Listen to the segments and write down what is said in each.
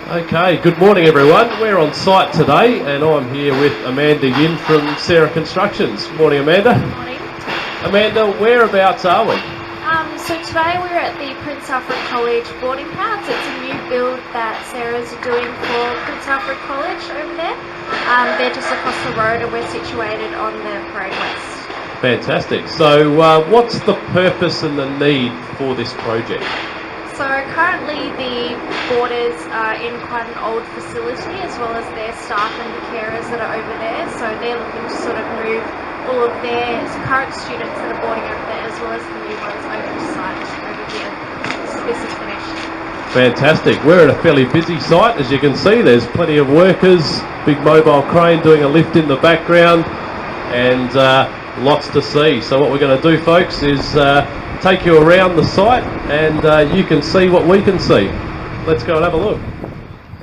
Okay, good morning everyone. We're on site today and I'm here with Amanda Yin from Sarah Constructions. Morning Amanda. Morning. Amanda, whereabouts are we? So today we're at the Prince Alfred College boarding house. It's a new build that Sarah's doing for Prince Alfred College over there. They're just across the road and we're situated on the Parade West. Fantastic. So what's the purpose and the need for this project? So currently the boarders are in quite an old facility, as well as their staff and the carers that are over there. So they're looking to sort of move all of their current students that are boarding over there, as well as the new ones over to site over here. This is finished. Fantastic. We're at a fairly busy site. As you can see, there's plenty of workers, big mobile crane doing a lift in the background, and lots to see. So what we're going to do, folks, is take you around the site and you can see what we can see. Let's go and have a look.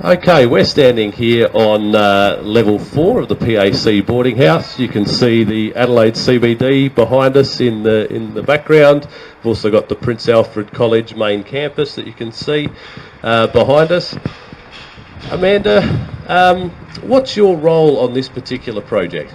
Okay, we're standing here on level 4 of the PAC boarding house. You can see the Adelaide CBD behind us in the background. We've also got the Prince Alfred College main campus that you can see behind us. Amanda, what's your role on this particular project?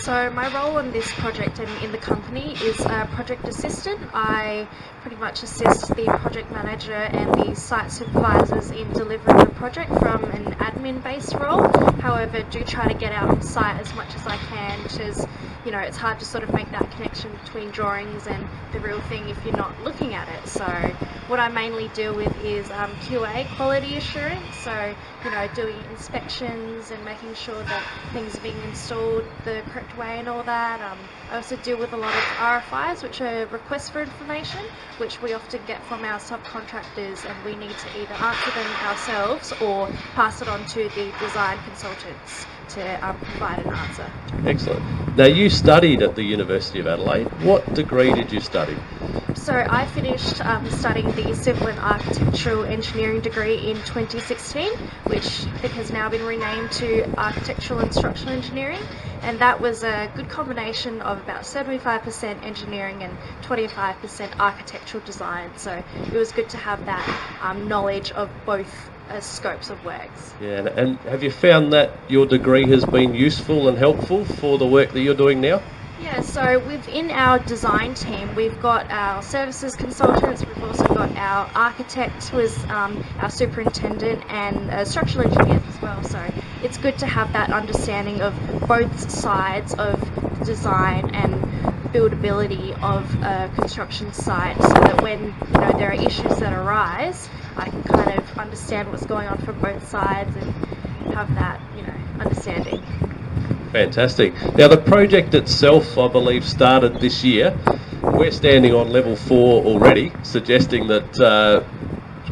So my role on this project and in the company is a project assistant. I pretty much assist the project manager and the site supervisors in delivering the project from an admin-based role. However, do try to get out on site as much as I can, because it's hard to sort of make that connection between drawings and the real thing if you're not looking at it. So what I mainly deal with is QA, quality assurance. So doing inspections and making sure that things are being installed the correct way and all that. I also deal with a lot of RFIs, which are requests for information, which we often get from our subcontractors, and we need to either answer them ourselves or pass it on to the design consultants to provide an answer. Excellent. Now, you studied at the University of Adelaide. What degree did you study? So I finished studying the Civil and Architectural Engineering degree in 2016, which I think has now been renamed to Architectural and Structural Engineering, and that was a good combination of about 75% engineering and 25% architectural design. So it was good to have that knowledge of both scopes of works. Yeah, and have you found that your degree has been useful and helpful for the work that you're doing now? Yeah, so within our design team, we've got our services consultants, we've also got our architect, who is our superintendent, and structural engineers as well. So it's good to have that understanding of both sides of design and buildability of a construction site, so that when there are issues that arise, I can kind of understand what's going on from both sides and have that understanding. Fantastic. Now, the project itself, I believe, started this year. We're standing on level 4 already, suggesting that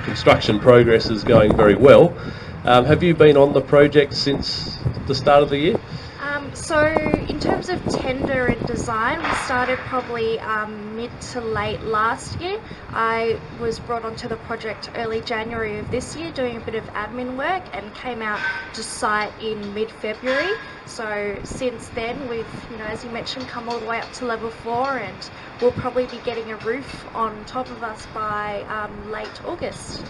construction progress is going very well. Have you been on the project since the start of the year? So in terms of tender and design, we started probably mid to late last year. I was brought onto the project early January of this year doing a bit of admin work, and came out to site in mid-February. So since then we've, as you mentioned, come all the way up to level 4, and we'll probably be getting a roof on top of us by late August.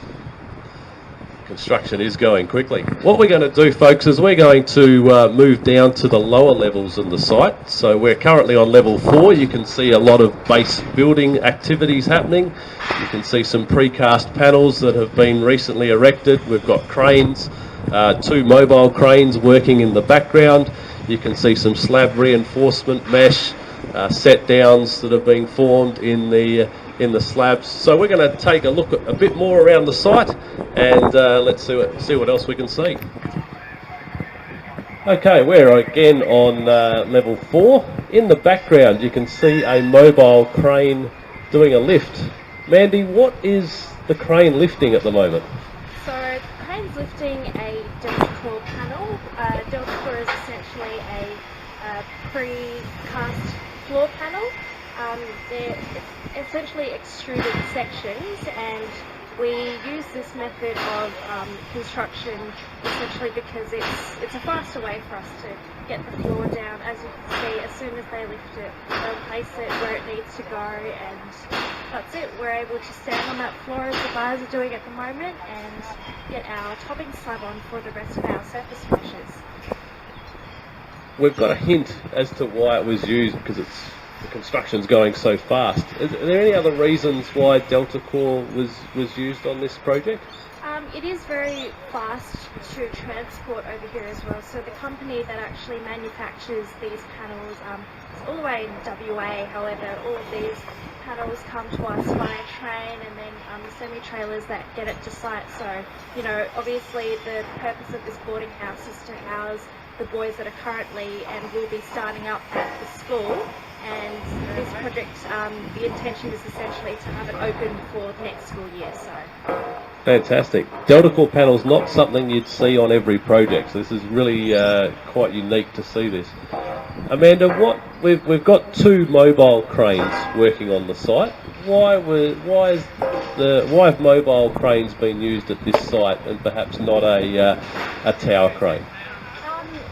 Construction is going quickly. What we're going to do, folks, is we're going to move down to the lower levels of the site. So we're currently on level 4. You can see a lot of base building activities happening. You can see some precast panels that have been recently erected. We've got cranes, 2 mobile cranes working in the background. You can see some slab reinforcement mesh set downs that have been formed in the slabs. So we're going to take a look at a bit more around the site, and let's see what else we can see. Okay, we're again on level 4. In the background you can see a mobile crane doing a lift. Mandy, what is the crane lifting at the moment? So the crane's lifting a delta core panel. Delta core is essentially a pre-cast floor panel. They're essentially extruded sections, and We use this method of construction essentially because it's a faster way for us to get the floor down. As you can see, as soon as they lift it, they'll place it where it needs to go, and that's it. We're able to stand on that floor as the guys are doing at the moment and get our topping slab on for the rest of our surface finishes. We've got a hint as to why it was used, because the construction's going so fast. Are there any other reasons why Delta Core was used on this project? It is very fast to transport over here as well. So the company that actually manufactures these panels is all the way in WA. However, all of these panels come to us via train, and then the semi-trailers that get it to site. So, you know, obviously the purpose of this boarding house is to house the boys that are currently and will be starting up at the school. And this project, the intention is essentially to have it open for the next school year. So. Fantastic. Delta Core panels, not something you'd see on every project, so this is really quite unique to see this. Amanda, we've got 2 mobile cranes working on the site. Why have mobile cranes been used at this site and perhaps not a tower crane?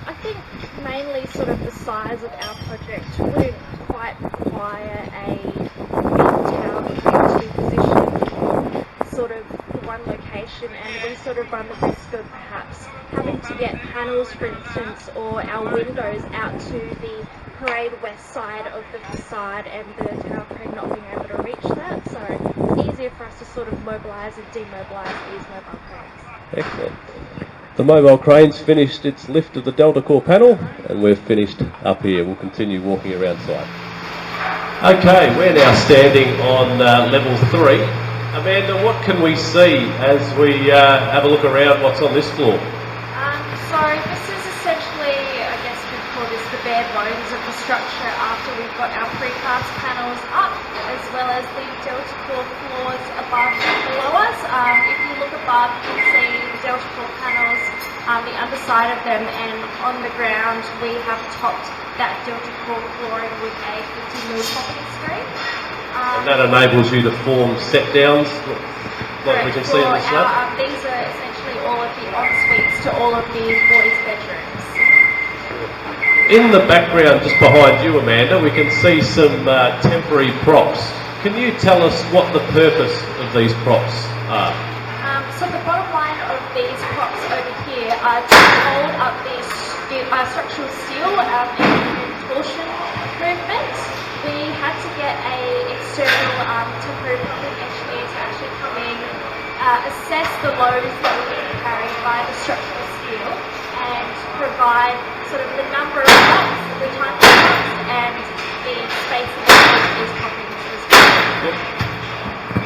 I think mainly sort of the size of our project wouldn't quite require a big tower crane to be positioned sort of one location, and we sort of run the risk of perhaps having to get panels, for instance, or our windows out to the parade west side of the facade, and the tower crane not being able to reach that. So it's easier for us to sort of mobilise and demobilise these mobile cranes. Excellent. The mobile crane's finished its lift of the Delta Core panel, and we've finished up here. We'll continue walking around site. Okay, we're now standing on level 3. Amanda, what can we see as we have a look around what's on this floor? So this is essentially, I guess we'd call this the bare bones of the structure after we've got our precast panels up, as well as the Delta Core floors above and below us. If you look above, you can see the Delta Core panels, the underside of them, and on the ground we have topped that Delta Core flooring with a 50mm topping screen. And that enables you to form set downs, like we can see on the slab? These are essentially all of the en-suites to all of the boys' bedrooms. In the background, just behind you, Amanda, we can see some temporary props. Can you tell us what the purpose of these props are? So the bottom line of these props over here are to hold up the structural steel and torsion movement. We had to get an external temporary propping engineer to actually come in, assess the loads that were being carried by the structural steel, and provide sort of the number of props, the type of props, and the spacing of these proppings as well.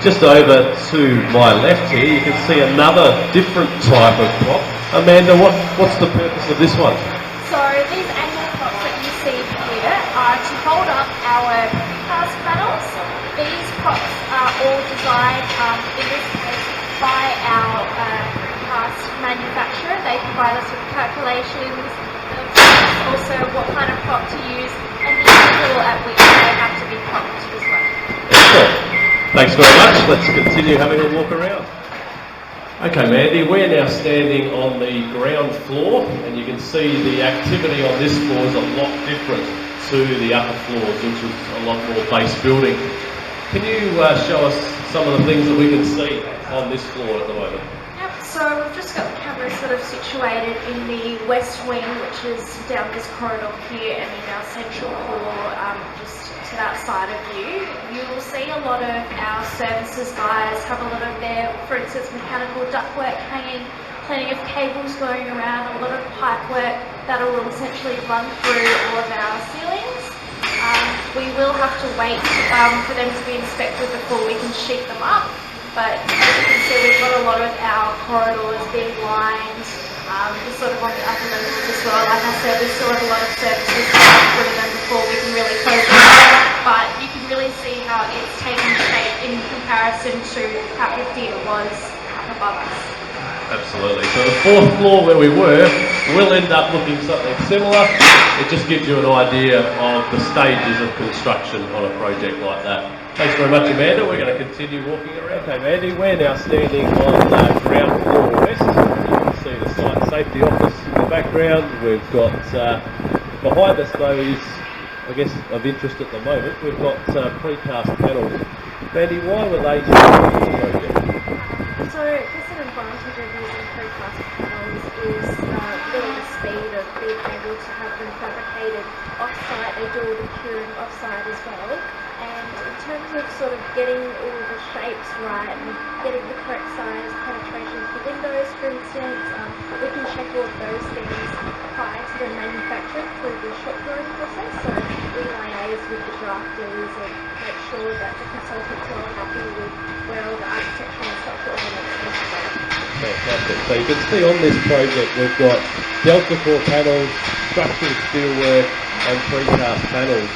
Just over to my left here, you can see another different type of prop. Amanda, what's the purpose of this one? So these angle props that you see here are to hold up our precast panels. These props are all designed, in this case, by our precast manufacturer. They provide us with calculations, also what kind of prop to use, and the angle at which they have to be propped as well. Excellent. Thanks very much. Let's continue having a walk around. Okay, Mandy, we're now standing on the ground floor, and you can see the activity on this floor is a lot different to the upper floors, which is a lot more base building. Can you show us some of the things that we can see on this floor at the moment? Yep, so we've just got the camera sort of situated in the west wing, which is down this corridor here, and in our central core, just to that side of you. You will see a lot of our services guys have a lot of their, for instance, mechanical ductwork hanging, plenty of cables going around, a lot of pipe work that will essentially run through all of our ceilings. We will have to wait for them to be inspected before we can sheet them up, but as you can see, we've got a lot of our corridors being lined, just sort of on the upper levels as well. Like I said, we still have a lot of services to run through them before we can really close them up, but you can really see how it's taken shape in comparison to how empty it was up above us. Absolutely. So the fourth floor where we were will end up looking something similar. It just gives you an idea of the stages of construction on a project like that. Thanks very much, Amanda. We're going to continue walking around. Okay, Mandy, we're now standing on ground floor west. You can see the site safety office in the background. We've got, behind us though is, I guess, of interest at the moment, we've got precast panels. Mandy, why were they used in this project? So just an advantage of using precast panels is really the speed of being able to have them fabricated off-site. They do all the curing off-site as well. And in terms of sort of getting all the shapes right and getting the correct size, penetration for windows, for instance, we can check all of those things prior to the manufacturing through the shop drawing process. So we liaise with the drafters and make sure that the consultants are all happy with where all the architectural and structural elements need to go. Fantastic. So you can see on this project we've got delta core panels, structural steelwork and precast panels.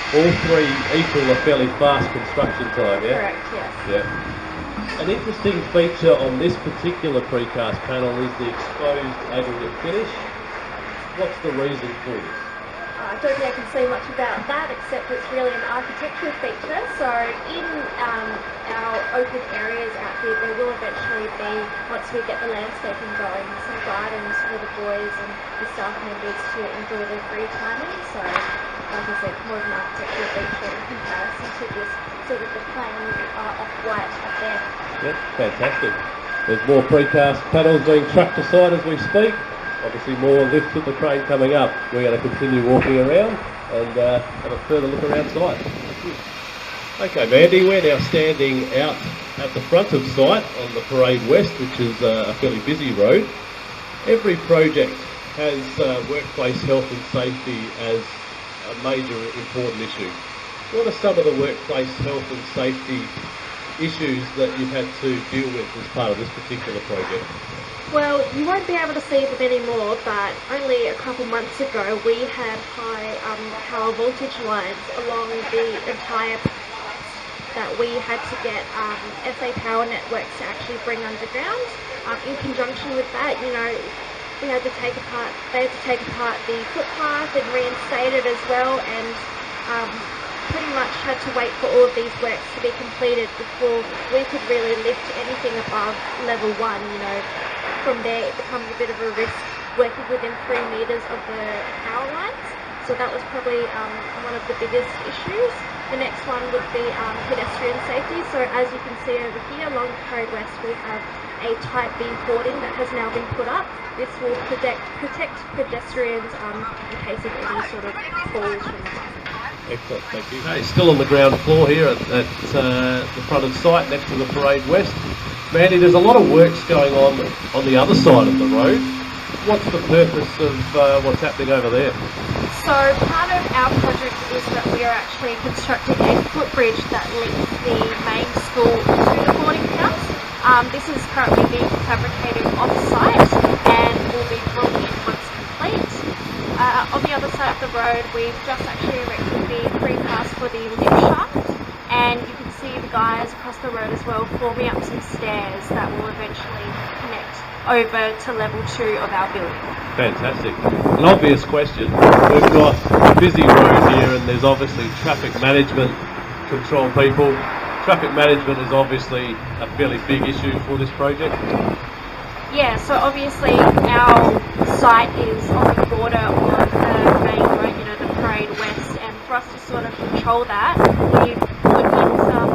All three equal a fairly fast construction time, yeah? Correct, yes. Yeah. An interesting feature on this particular precast panel is the exposed aggregate finish. What's the reason for this? I don't think I can say much about that except it's really an architectural feature. So in our open areas out here, there will eventually be, once we get the landscaping going, some gardens for the boys and the staff members to enjoy their free timing. So, like I said, more of an architectural feature in comparison to this sort of the plain off-white up there. Yep, fantastic. There's more precast panels being trucked to site as we speak. Obviously more lifts with the crane coming up. We're going to continue walking around and have a further look around site. Okay, Mandy, we're now standing out at the front of site on the Parade West, which is a fairly busy road. Every project has workplace health and safety as a major important issue. What are some of the workplace health and safety issues that you've had to deal with as part of this particular project? Well, you won't be able to see them anymore, but only a couple months ago we had high power voltage lines along the entire that we had to get SA Power Networks to actually bring underground. In conjunction with that, you know, they had to take apart the footpath and reinstate it as well, and pretty much had to wait for all of these works to be completed before we could really lift anything above level 1, you know. From there it becomes a bit of a risk working within 3 metres of the power lines. So that was probably one of the biggest issues. The next one would be pedestrian safety. So as you can see over here along the Parade West, we have a type B hoarding that has now been put up. This will protect pedestrians in case of any sort of falls from the Excellent, thank you. Okay, still on the ground floor here at the front of site next to the Parade West. Mandy, there's a lot of works going on the other side of the road. What's the purpose of what's happening over there? So part of our project is that we are actually constructing a footbridge that links the main school to the boarding house. This is currently being fabricated off-site and will be brought in once complete. On the other side of the road, we've just actually erected the precast for the lift shaft, and you can see the guys across the road as well forming up some stairs that will eventually connect over to level 2 of our building. Fantastic. An obvious question. We've got a busy road here and there's obviously traffic management control people. Traffic management is obviously a fairly big issue for this project. Yeah, so obviously our site is on the border of the main road, you know, the Parade West, and for us to sort of control that, we put in some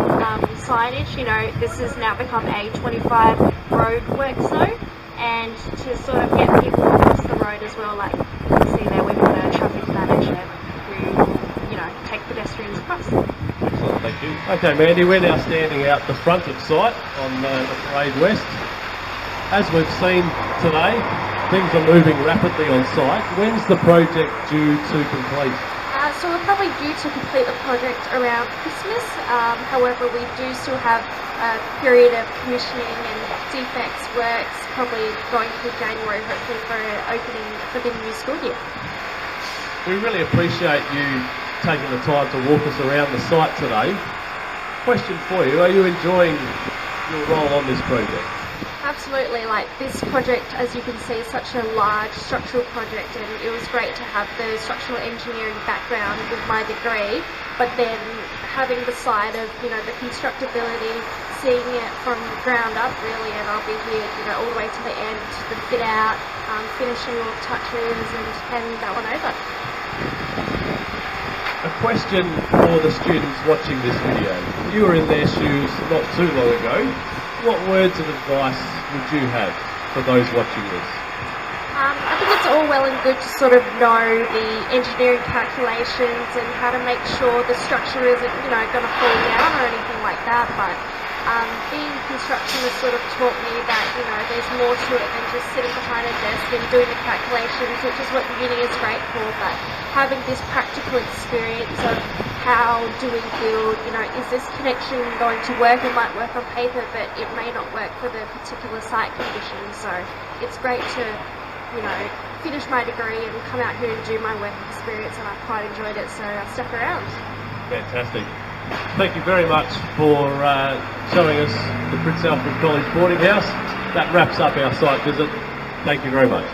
signage. You know, this has now become a 25 road work zone, and to sort of get people across the road as well, like you can see there, we've got a traffic manager who, you know, take pedestrians across. Excellent, thank you. Okay, Mandy, we're now standing out the front of site on the Parade West. As we've seen today, things are moving rapidly on site. When's the project due to complete? So we're probably due to complete the project around Christmas. However, we do still have a period of commissioning and defects works probably going through January, hopefully for opening for the new school year. We really appreciate you taking the time to walk us around the site today. Question for you, are you enjoying your role on this project? Absolutely, like this project, as you can see, is such a large structural project, and it was great to have the structural engineering background with my degree, but then having the side of, you know, the constructability, seeing it from the ground up really, and I'll be here, you know, all the way to the end, the fit out, finishing all the touches and handing that one over. A question for the students watching this video. You were in their shoes not too long ago. What words of advice would you have for those watching this? I think it's all well and good to sort of know the engineering calculations and how to make sure the structure isn't, you know, going to fall down or anything like that, but being in construction has sort of taught me that, you know, there's more to it than just sitting behind a desk and doing the calculations, which is what uni is great for, but having this practical experience of how do we build, you know, is this connection going to work? It might work on paper, but it may not work for the particular site conditions, so it's great to, you know, finish my degree and come out here and do my work experience, and I quite enjoyed it, so I stuck around. Fantastic. Thank you very much for showing us the Prince Alfred College boarding house. That wraps up our site visit. Thank you very much.